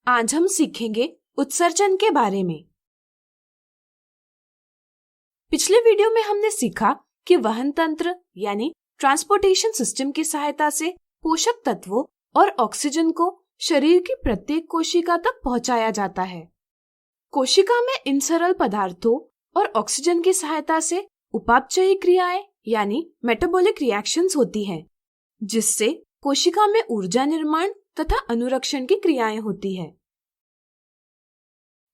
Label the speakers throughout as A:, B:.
A: आज हम सीखेंगे उत्सर्जन के बारे में। पिछले वीडियो में हमने सीखा कि वहन तंत्र यानी ट्रांसपोर्टेशन सिस्टम की सहायता से पोषक तत्वों और ऑक्सीजन को शरीर की प्रत्येक कोशिका तक पहुंचाया जाता है। कोशिका में इन सरल पदार्थों और ऑक्सीजन की सहायता से उपापचयी क्रियाएं यानी मेटाबॉलिक रिएक्शंस होती हैं, जिससे कोशिका में ऊर्जा निर्माण तथा अनुरक्षण की क्रियाएं होती है।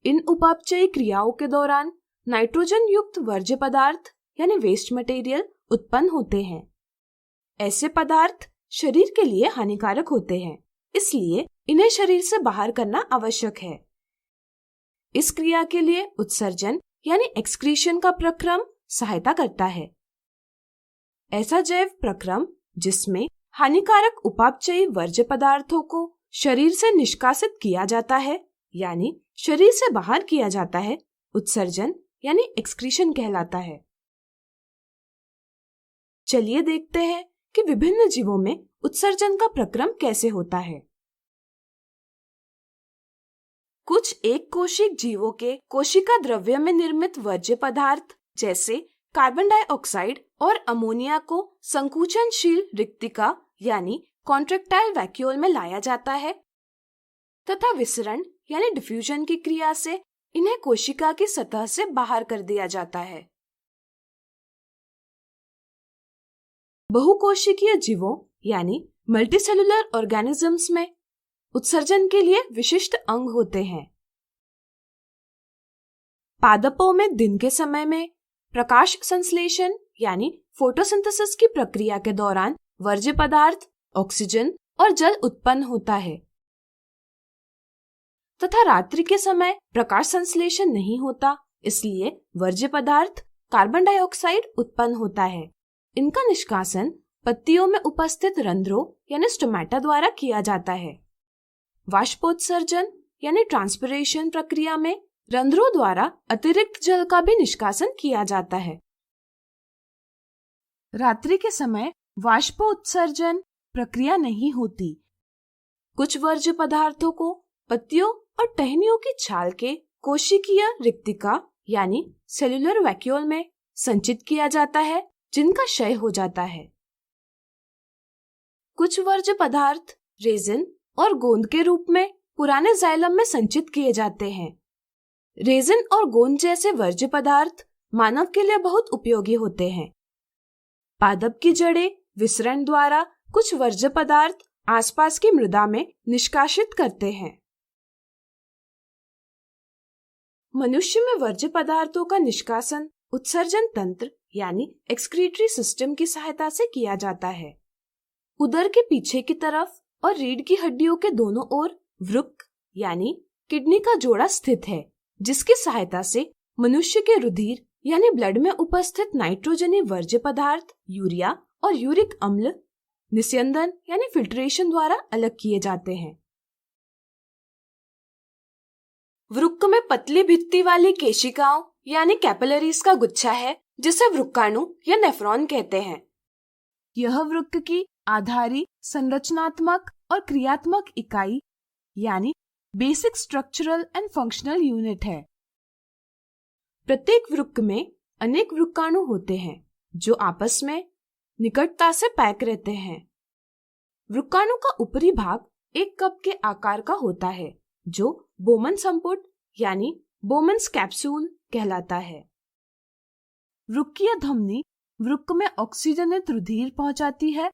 A: इन उपापचयी क्रियाओं के दौरान नाइट्रोजन युक्त वर्ज्य पदार्थ यानी वेस्ट मटेरियल उत्पन्न होते हैं। ऐसे पदार्थ शरीर के लिए हानिकारक होते हैं, इसलिए इन्हें शरीर से बाहर करना आवश्यक है। इस क्रिया के लिए उत्सर्जन यानी एक्सक्रीशन का प्रक्रम सहायता करता है। ऐसा जैव प्रक्रम जिसमें हानिकारक उपापचयी वर्ज्य पदार्थों को शरीर से निष्कासित किया जाता है यानी शरीर से बाहर किया जाता है, उत्सर्जन यानी एक्सक्रीशन कहलाता है। चलिए देखते हैं कि विभिन्न जीवों में उत्सर्जन का प्रक्रम कैसे होता है। कुछ एक कोशिक जीवों के कोशिका द्रव्य में निर्मित वर्ज्य पदार्थ जैसे कार्बन डाइऑक्साइड और अमोनिया को संकुचनशील रिक्तिका यानी कॉन्ट्रैक्टाइल वैक्यूल में लाया जाता है तथा विसरण यानी डिफ्यूजन की क्रिया से इन्हें कोशिका की सतह से बाहर कर दिया जाता है। बहुकोशिकीय जीवों यानी मल्टीसेलुलर ऑर्गेनिजम्स में उत्सर्जन के लिए विशिष्ट अंग होते हैं। पादपों में दिन के समय में प्रकाश संश्लेषण यानी फोटोसिंथेसिस की प्रक्रिया के दौरान वर्ज्य पदार्थ, ऑक्सीजन और जल उत्पन्न होता है तथा रात्रि के समय प्रकाश संश्लेषण नहीं होता, इसलिए वर्ज्य पदार्थ कार्बन डाइऑक्साइड उत्पन्न होता है। इनका निष्कासन पत्तियों में उपस्थित रंध्रों यानी स्टोमेटा द्वारा किया जाता है। वाष्पोत्सर्जन यानी ट्रांसपिरेशन प्रक्रिया में रंध्रों द्वारा अतिरिक्त जल का भी निष्कासन किया जाता है। रात्रि के समय वाष्पोत्सर्जन प्रक्रिया नहीं होती। कुछ वर्ज्य पदार्थों को पत्तियों और टहनियों की छाल के कोशिकीय रिक्तिका यानी सेल्यूलर वैक्यूल में संचित किया जाता है, जिनका क्षय हो जाता है। कुछ वर्ज्य पदार्थ रेजिन और गोंद के रूप में पुराने जाइलम में संचित किए जाते हैं। रेजिन और गोंद जैसे वर्ज्य पदार्थ मानव के लिए बहुत उपयोगी होते हैं। पादप की जड़ें विसरण द्वारा कुछ वर्ज्य पदार्थ आसपास की मृदा में निष्कासित करते हैं। मनुष्य में वर्ज्य पदार्थों का निष्कासन उत्सर्जन तंत्र यानी एक्सक्रीटरी सिस्टम की सहायता से किया जाता है। उदर के पीछे की तरफ और रीढ़ की हड्डियों के दोनों ओर वृक्क यानी किडनी का जोड़ा स्थित है, जिसकी सहायता से मनुष्य के रुधिर यानी ब्लड में उपस्थित नाइट्रोजनी वर्ज्य पदार्थ यूरिया और यूरिक अम्ल निस्यंदन यानी फिल्ट्रेशन द्वारा अलग किए जाते हैं। वृक्क में पतली भित्ति वाली केशिकाओं यानी कैपिलरीज का गुच्छा है, जिसे वृक्काणु या नेफ्रॉन कहते हैं। यह वृक्क की आधारी संरचनात्मक और क्रियात्मक इकाई यानी basic structural and functional unit है। प्रत्येक वृक्क में अनेक वृक्काणु होते हैं जो आपस में निकटता से पैक रहते हैं। वृक्काणु का ऊपरी भाग एक कप के आकार का होता है, जो बोमन संपुट यानी बोमन्स कैप्सूल कहलाता है। वृक्कीय धमनी वृक्क में ऑक्सीजनित रुधिर पहुंचाती है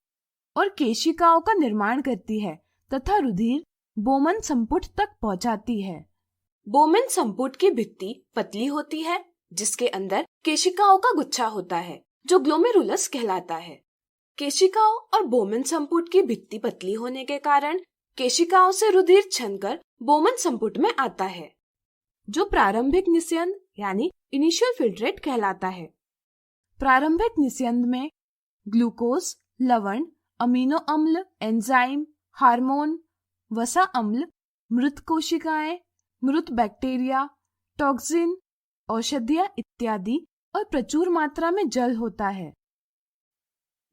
A: और केशिकाओं का निर्माण करती है तथा रुधिर बोमन संपुट तक पहुंचाती है। बोमन संपुट की भित्ति पतली होती है, जिसके अंदर केशिकाओं का गुच्छा होता है, जो ग्लोमेरुलस कहलाता है। केशिकाओं और बोमन संपुट की भित्ति पतली होने के कारण केशिकाओं से रुधिर छनकर बोमन संपुट में आता है, जो प्रारंभिक निस्यंद यानी इनिशियल फिल्ट्रेट कहलाता है। प्रारंभिक निस्यंद में ग्लूकोज, लवण, अमीनो अम्ल, एंजाइम, हार्मोन, वसा अम्ल, मृत कोशिकाएं, मृत बैक्टीरिया, टॉक्सिन, औषधियां इत्यादि और प्रचुर मात्रा में जल होता है।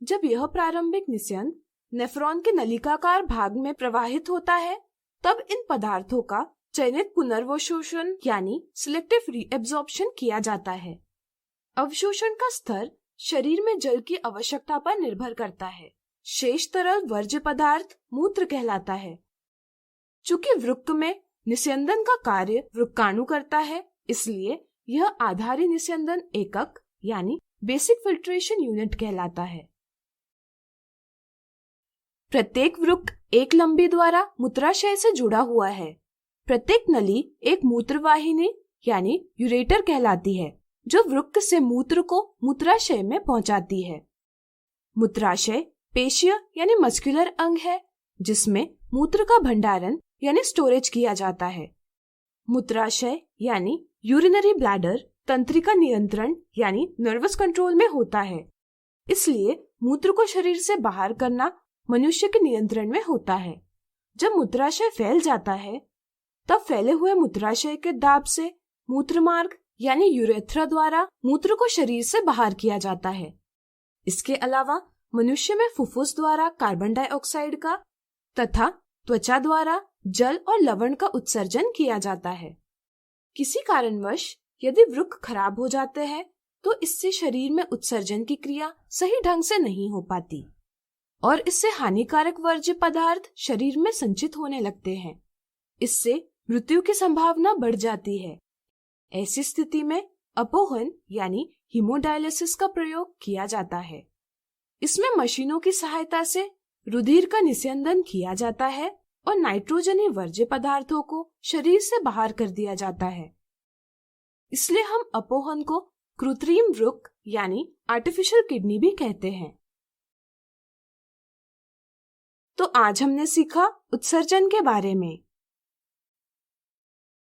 A: जब यह प्रारंभिक निस्यंद नेफ्रॉन के नलिकाकार भाग में प्रवाहित होता है, तब इन पदार्थों का चयनित पुनर्वशोषण यानी सिलेक्टिव रीएब्जॉर्प्शन किया जाता है। अवशोषण का स्तर शरीर में जल की आवश्यकता पर निर्भर करता है। शेष तरल वर्ज्य पदार्थ मूत्र कहलाता है। चूंकि वृक्क में निस्यंदन का कार्य वृक्काणु करता है, इसलिए यह आधारी निस्यंदन एकक यानी बेसिक फिल्ट्रेशन यूनिट कहलाता है। प्रत्येक वृक्क एक लंबी द्वारा मूत्राशय से जुड़ा हुआ है। प्रत्येक नली एक मूत्रवाहिनी यानी यूरेटर कहलाती है, जो वृक्क से मूत्र को मूत्राशय में पहुंचाती है। मूत्राशय पेशीय यानी मस्कुलर अंग है, जिसमें मूत्र का भंडारण यानी स्टोरेज किया जाता है। मूत्राशय यानी यूरिनरी ब्लैडर तंत्रिका नियंत्रण यानी नर्वस कंट्रोल में होता है, इसलिए मूत्र को शरीर से बाहर करना मनुष्य के नियंत्रण में होता है। जब मूत्राशय फैल जाता है, तब फैले हुए मूत्राशय के दाब से मूत्रमार्ग यानी यूरेथ्रा द्वारा मूत्र को शरीर से बाहर किया जाता है। इसके अलावा मनुष्य में फुफ्फुस द्वारा कार्बन डाइऑक्साइड का तथा त्वचा द्वारा जल और लवण का उत्सर्जन किया जाता है। किसी कारणवश यदि वृक्क खराब हो जाते हैं, तो इससे शरीर में उत्सर्जन की क्रिया सही ढंग से नहीं हो पाती और इससे हानिकारक वर्ज्य पदार्थ शरीर में संचित होने लगते हैं। इससे मृत्यु की संभावना बढ़ जाती है। ऐसी स्थिति में अपोहन यानी हीमोडायलिसिस का प्रयोग किया जाता है। इसमें मशीनों की सहायता से रुधिर का निस्यंदन किया जाता है और नाइट्रोजनी वर्ज्य पदार्थों को शरीर से बाहर कर दिया जाता है। इसलिए हम अपोहन को कृत्रिम वृक्क यानी आर्टिफिशियल किडनी भी कहते हैं। तो आज हमने सीखा उत्सर्जन के बारे में।